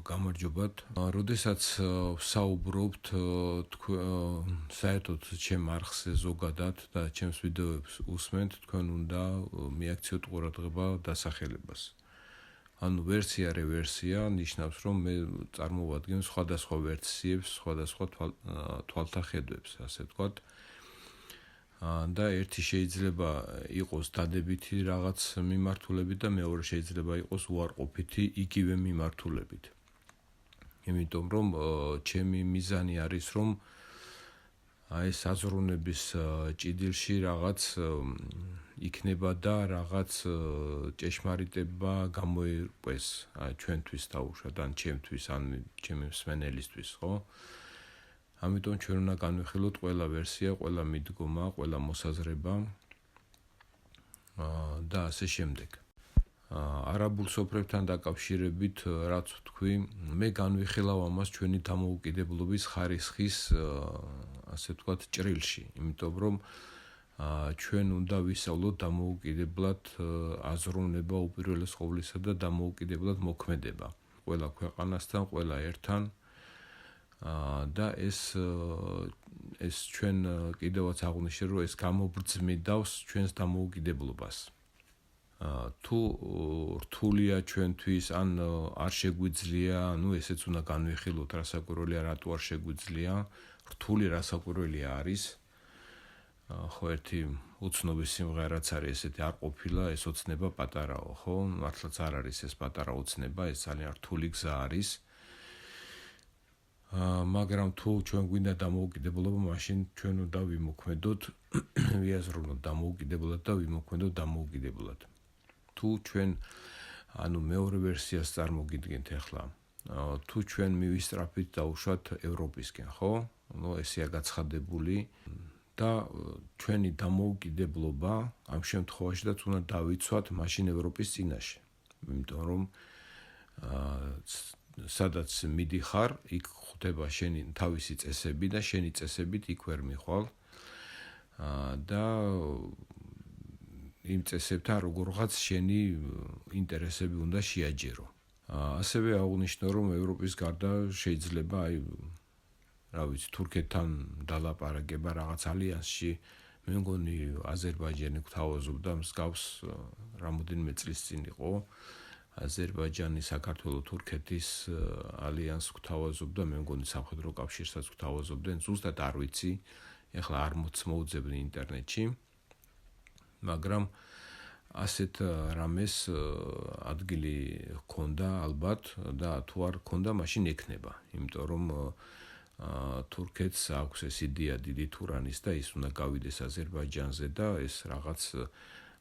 გამარჯობათ. როდესაც ვსაუბრობთ საერთოდ ჩემ არხზე ზოგადად და ჩემს ვიდეოებს უსმენთ, თქვენ უნდა მიაქციოთ ყურადღება დასახელებას. ანუ ვერსია ნიშნავს, რომ მე წარმოვადგენ სხვადასხვა ვერსიებს, სხვადასხვა თვალთახედვებს, ასე ვთქვათ. და ერთი შეიძლება იყოს დადებითი რაღაც მიმართულებით და მეორე შეიძლება იყოს უარყოფითი იგივე მიმართულებით. იმიტომ რომ ჩემი მიზანი არის რომ აი საზრუნების ჭიდილში რაღაც იქნება და რაღაც ჭეშმარიტება გამოიყვეს ჩვენთვის დაუშვათ ან ჩემთვის ან ჩემი მსმენელისთვის, ხო? ამიტომ ჩვენ უნდა განვიხილოთ ყველა ვერსია, ყველა მიდგომა, ყველა მოსაზრება და ასე შემდეგ. არაბულ სოფრებთან დაკავშირებით რაც ვთქვი, მე განვიხილავ ამას ჩვენი დამოუკიდებლობის ხარისხის ასე ვთქვათ ჭრილში, იმიტომ რომ ჩვენ უნდა ვისწავლოთ დამოუკიდებლად აზროვნება უპირველეს ყოვლისა და დამოუკიდებლად მოქმედება ყველა ქვეყანასთან, ყველა ერთან. და ეს ჩვენ კიდევაც აღვნიშნე, რომ ეს გამობრძმიდავს ჩვენს დამოუკიდებლობას. თუ რთულია ჩვენთვის, ან არ შეგვიძლია, ესეც უნდა განვიხილოთ, რასაკვირველია, რატო არ შეგვიძლია, რთული რასაკვირველია არის. ხო, ერთი უცნობის სიმღერაც არის ესეთი, არ ყოფილა ეს ოცნება პატარაო, ხო? მართლაც არ არის ეს პატარა ოცნება, ეს ძალიან რთული გზა არის. მაგრამ თუ ჩვენ გვინდა დამოუკიდებლობა, მაშინ ჩვენ უნდა ვიმოქმედოთ, ვიაზრუნოთ დამოუკიდებლად და ვიმოქმედოთ დამოუკიდებლად. თუ ჩვენ, მეორე ვერსიას წარმოგიდგენთ ახლა, თუ ჩვენ მივისწრაფით დაუშვათ ევროპისკენ, ხო? ესეა გაცხადებული და ჩვენი დამოუკიდებლობა ამ შემთხვევაშიც უნდა დავიცვათ მაშინ ევროპის წინაშე. იმიტომ რომ სადაც მიდიხარ, იქ ხვდება შენი თავისი წესები და შენი წესებით იქ ვერ მიხვალ და იმ წესებთან როგორღაც შენი ინტერესები უნდა შეაჯერო. ასევე აღვნიშნო, რომ ევროპის გარდა შეიძლება თურქეთთან დალაპარაკება რაღაც ალიანსში, მე მგონი აზერბაიჯანი გვთავაზობდა მსგავს რამოდენიმე წლის წინ იყო. აზერბაიჯანი, საქართველო, თურქეთის ალიანსს გვთავაზობდა, მე მგონი სამხედრო კავშირსაც გვთავაზობდნენ, ზუსტად არ ვიცი, ეხლა არ მოუძებნი ინტერნეტში, მაგრამ ასეთ რამეს ადგილი ჰქონდა ალბათ და თუ არ ჰქონდა, მაშინ ექნება, იმიტომ რომ თურქეთს აქვს ეს იდეა დიდი თურანის და ის უნდა გავიდეს აზერბაიჯანზე და ეს რაღაც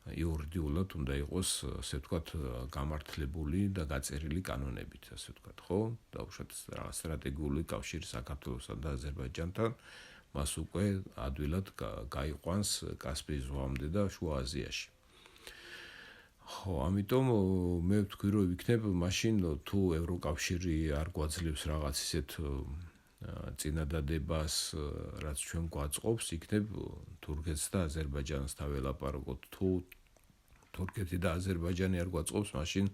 იურიდიულად უნდა იყოს, ასე ვთქვათ, გამართლებული და გაწერილი კანონებით, ასე ვთქვათ, ხო? დაუშვათ რაღაც სტრატეგიული კავშირი საქართველოსა და აზერბაიჯანთან, მას უკვე ადვილად გაიყვანს კასპიის ზღვამდე და შუა აზიაში. ხო, ამიტომ მე ვთქვი, რომ იქნებ მაშინ თუ ევროკავშირი არ გვაძლევს რაღაც ისეთ წინადადებას, რაც ჩვენ გვაწყობს, იქნებ თურქეთს და აზერბაიჯანს დაველაპარაკოთ. თუ თურქეთი და აზერბაიჯანი არ გვაწყობს, მაშინ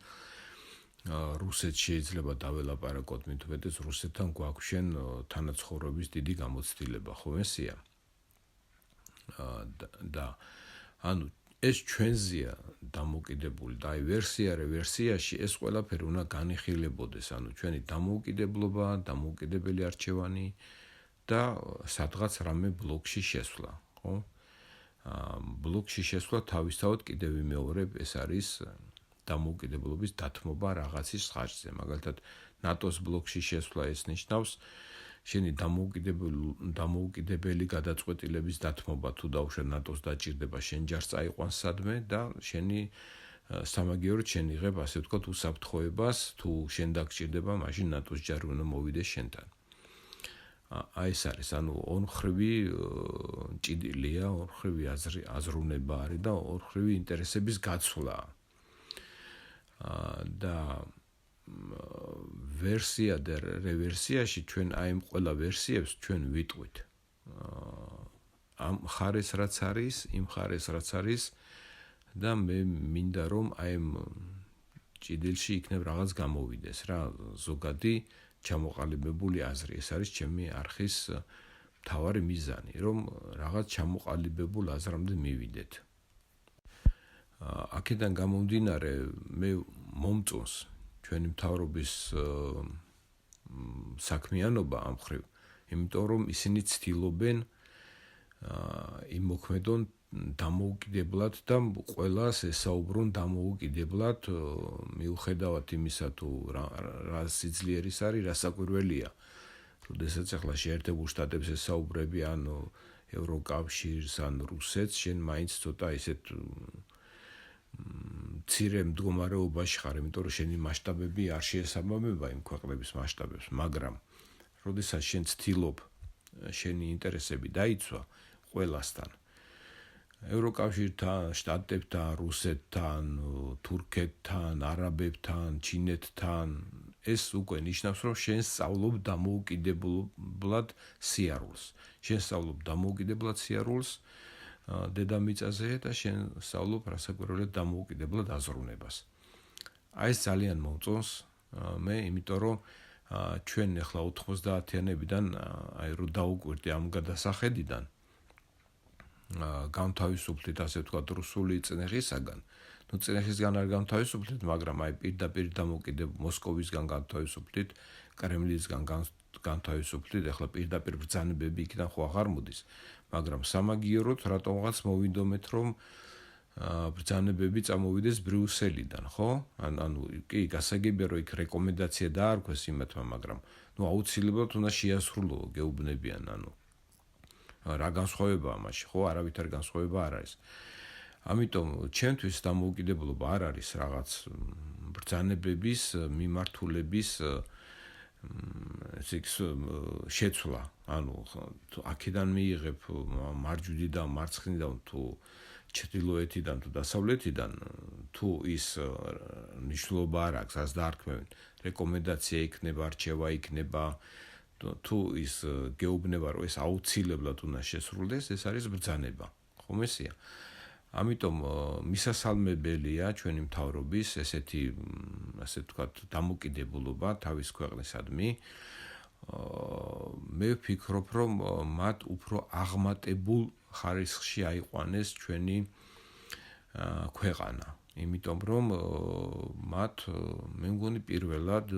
რუსეთს შეიძლება დაველაპარაკოთ, მით უმეტეს რუსეთთან გვაქვშენ თანაცხოვრების დიდი გამოცდილება, ხო ესეა? და ეს ჩვენზეა დამოუკიდებული და ვერსიაში ეს ყველაფერი უნდა განიხილებოდეს, ჩვენი დამოუკიდებლობა, დამოუკიდებელი არჩევანი და სადღაც რამე ბლოკში შესვლა, ხო? ბლოკში შესვლა თავისთავად კიდევ ვიმეორებ, ეს არის დამოუკიდებლობის დათმობა რაღაცის ხარჯზე. მაგალითად, ნატოს ბლოკში შესვლა ეს ნიშნავს შენი დამოუკიდებელი გადაწყვეტილების დათმობა, თუ დაუშვათ ნატოს დაჭირდება, შენ ჯარს წაიყვანს სადმე და შენი სამაგიეროდ შენ იღებ, ასე ვთქვათ, უსაფრთხოებას, თუ შენ დაგჭირდება, მაშინ ნატოს ჯარი უნდა მოვიდეს შენთან. ეს არის, ორმხრივი ჭიდილია, ორმხრივი აზროვნება არის და ორმხრივი ინტერესების გაცვლა. და ვერსია და რევერსიაში ჩვენ აი ამ ყველა ვერსიებს ჩვენ ვიტყვით. ამ ხარეს რაც არის, იმ ხარეს რაც არის და მე მინდა რომ აი ამ ჭიდილში იქნებ რაღაც გამოვიდეს რა, ზოგადი ჩამოყალიბებული აზრი. ეს არის ჩემი არხის მთავარი მიზანი, რომ რაღაც ჩამოყალიბებულ აზრამდე მივიდეთ. აქედან გამომდინარე, მე მომწონს ჩვენი მთავრობის საქმიანობა ამ ხრივ, იმიტომ რომ ისინი ცდილობენ იმოქმედონ დამოუკიდებლად და ყველას ესაუბრონ დამოუკიდებლად, მიუხედავად იმისა, თუ რა სიძლიერის არის, რა საკვირველია. როდესაც ახლა შეერთებულ შტატებს ესაუბრები, ან ევროკავშირს, ან რუსეთს, შენ მაინც ცოტა ისეთ მცირე მდგომარეობაში ხარ, იმიტომ რომ შენი მასშტაბები არ შეესაბამება იმ ქვეყნების მასშტაბებს, მაგრამ როდესაც შენ ცდილობ შენი ინტერესები დაიცვა ყველასთან, ევროკავშირთან, შტატებთან, რუსეთთან, თურქეთთან, არაბებთან, ჩინეთთან, ეს უკვე ნიშნავს, რომ შენ სწავლობ დამოუკიდებლად სიარულს. შენ სწავლობ დამოუკიდებლად სიარულს დედამიწაზე და შენ სწავლობ რასაკვირველად დამოუკიდებლად აზროვნებას. აი ეს ძალიან მომწონს მე, იმიტომ რომ ჩვენ ახლა 90-იანებიდან აი რო დაუკვირდი ამ გადასახედიდან განთავისუფლით, ასე ვთქვათ, რუსული წნეხისაგან. ნუ წნეხისგან არ განთავისუფლით, მაგრამ აი პირდაპირ მოსკოვისგან განთავისუფლით, კრემლისგან განთავისუფლით, ახლა პირდაპირ ბრძანებები იქიდან ხო აღარ მოდის, მაგრამ სამაგიეროდ რატომღაც მოვიდომეთ, რომ ბრძანებები წამოვიდეს ბრიუსელიდან, ხო? ანუ კი, გასაგებია, რომ იქ რეკომენდაცია დაარქვეს იმათმა, მაგრამ ნუ აუცილებლად უნდა შეასრულო გეუბნებიან, ანუ რა განსხვავებაა მაშინ, ხო? არავითარ განსხვავება არ არის. ამიტომ ჩემთვის დამოუკიდებლობა არ არის რაღაც ბრძანებების მიმართულების შეცვლა, ანუ აქედან მიიღებ მარჯვნიდან, მარცხნიდან თუ ჩრდილოეთიდან თუ დასავლეთიდან, თუ ის ნიშნულობა არ აქვს, რაც დაარქმევენ, რეკომენდაცია იქნება, რჩევა იქნება, თუ ის გეუბნება, რომ ეს აუცილებლად უნდა შესრულდეს, ეს არის ბრძანება, ხომ ესეა? ამიტომ მისასალმებელია ჩვენი მთავრობის ესეთი, ასე ვთქვათ, დამოუკიდებლობა თავის ქვეყნისადმი. მე ვფიქრობ, რომ მათ უფრო აღმატებულ ხარისხში აიყვანეს ჩვენი ქვეყანა. იმიტომ რომ მათ მე მგონი პირველად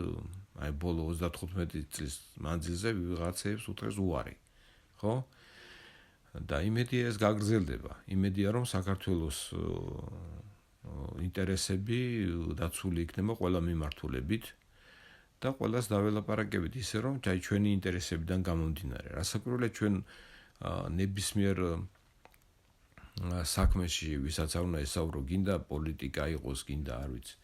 აი ბოლო 35 წლის მანძილზე ვიღაცებს უთხრეს უარი, ხო? და იმედია ეს გაგრძელდება. იმედია რომ საქართველოს ინტერესები დაცული იქნება ყველა მიმართულებით და ყველას დაველაპარაკებით ისე რომ ჩვენი ინტერესებიდან გამომდინარე. რასაკვირველია ჩვენ ნებისმიერ საქმეში ვისაც არ უნდა ესაუბრო, გინდა პოლიტიკა იყოს, გინდა არ ვიცი,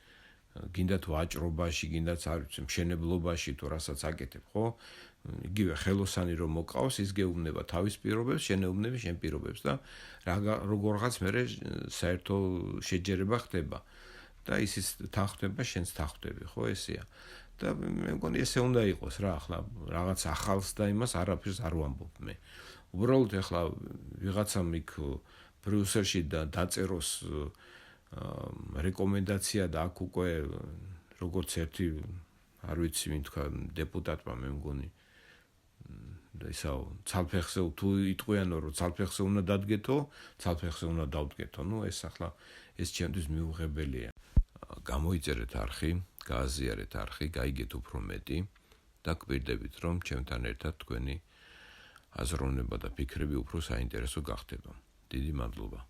გინდა თუ ვაჭრობაში, გინდაც არ ვიცი, მშენებლობაში თუ რასაც აკეთებ, ხო? იგივე ხელოსანი რომ მოკავს, ის გეუბნება თავის პირობებს, შენ ეუბნები შენ პირობებს და როგორღაც მერე საერთო შეჯერება ხდება და ისიც თან ხდება, შენც თან ხდები, ხო, ესეა. და მე მგონი ესე უნდა იყოს რა, ახლა რაღაც ახალს და იმას არაფერს არ ვამბობ მე. უბრალოდ ახლა ვიღაცამ იქ ბრიუსელში დაწეროს რეკომენდაცია და აქ უკვე როგორც ერთი არ ვიცი ვინ თქვა დეპუტატმა მე მგონი და ისაო ცალფეხზე თუ იტყვიანო რომ ცალფეხზე უნდა დადგეთო, ცალფეხზე უნდა დავდგეთო. ნუ ეს ახლა ეს ჩემთვის მიუღებელია. გამოიწერეთ არხი, გააზიარეთ არხი, გაიგეთ უფრო მეტი და გვირდებით რომ ჩემთან ერთად თქვენი აზროვნება და ფიქრები უფრო საინტერესო გახდება. დიდი მადლობა.